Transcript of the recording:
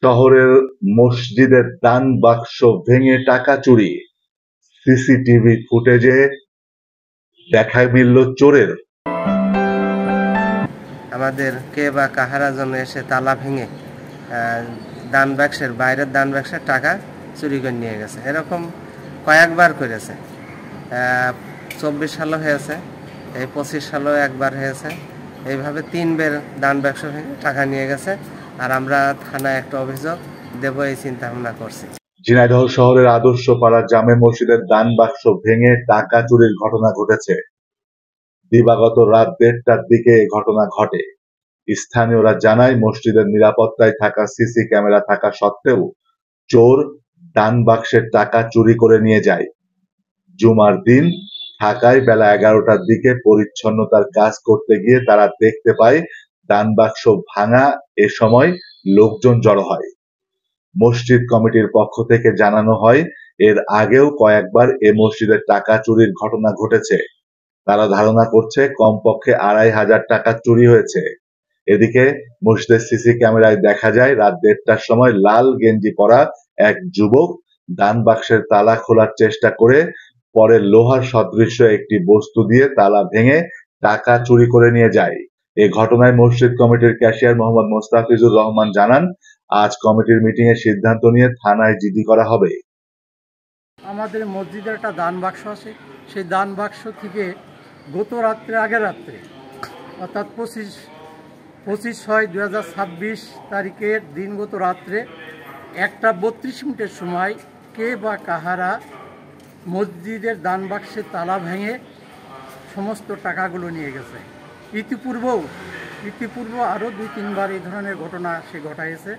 শহরের মসজিদের দান বাক্স ভেঙে টাকা চুরি, সিসিটিভি ফুটেজে দেখা মিলল চোরের। আমাদের কে বা কাহারা জন্য এসে তালা ভেঙে দান বাক্সের বাইরের দান বাক্সের টাকা চুরি করে নিয়ে গেছে। এরকম কয়েকবার করেছে। 24 সালও হয়েছে, এই 25 সালও একবার হয়েছে। এইভাবে 3 বের দান বাক্স ভেঙে টাকা নিয়ে গেছে। আর আমরা থানায় একটা অভিযোগ দেব এই চিন্তা ভাবনা করছি। ঝিনাইদহ শহরের আদর্শপাড়া জামে মসজিদের দান বাক্স ভেঙে টাকা চুরির ঘটনা ঘটেছে। দিবাগত রাত 1:30টার দিকে এ ঘটনা ঘটে। স্থানীয়রা জানায়, মসজিদের নিরাপত্তায় থাকা সিসি ক্যামেরা থাকা সত্ত্বেও চোর দান বাক্সের টাকা চুরি করে নিয়ে যায়। জুমার দিন ঢাকায় বেলা 11টার দিকে পরিচ্ছন্নতার কাজ করতে গিয়ে তারা দেখতে পায় দান বাক্স ভাঙা। এ সময় লোকজন জড়ো হয়। মসজিদ কমিটির পক্ষ থেকে জানানো হয়, এর আগেও কয়েকবার এ মসজিদে টাকা চুরির ঘটনা ঘটেছে। তারা ধারণা করছে কমপক্ষে 2,500 টাকা চুরি হয়েছে। এদিকে মসজিদের সিসি ক্যামেরায় দেখা যায় রাত 1:30টার সময় লাল গেঞ্জি পরা এক যুবক দান বাক্সের তালা খোলার চেষ্টা করে পরে লোহার সদৃশ্য একটি বস্তু দিয়ে তালা ভেঙে টাকা চুরি করে নিয়ে যায়। এ ঘটনায় মসজিদ কমিটির ক্যাশিয়ার মোহাম্মদ মোস্তাফিজুর রহমান জানান, আজ কমিটির মিটিং এ সিদ্ধান্ত নিয়ে থানায় জিডি করা হবে। আমাদের মসজিদে একটা দান বাক্স আছে, সেই দান বাক্স থেকে গত রাত্রে আগের রাত্রে অর্থাৎ 25/6/2026 তারিখের দিনগত রাত্রে 1:32 সময় কে বা কাহারা মসজিদের দান বাক্সের তালা ভেঙে সমস্ত টাকাগুলো নিয়ে গেছে। ইতিপূর্ব আরও 2-3 বার এই ধরনের ঘটনা সে ঘটাইছে।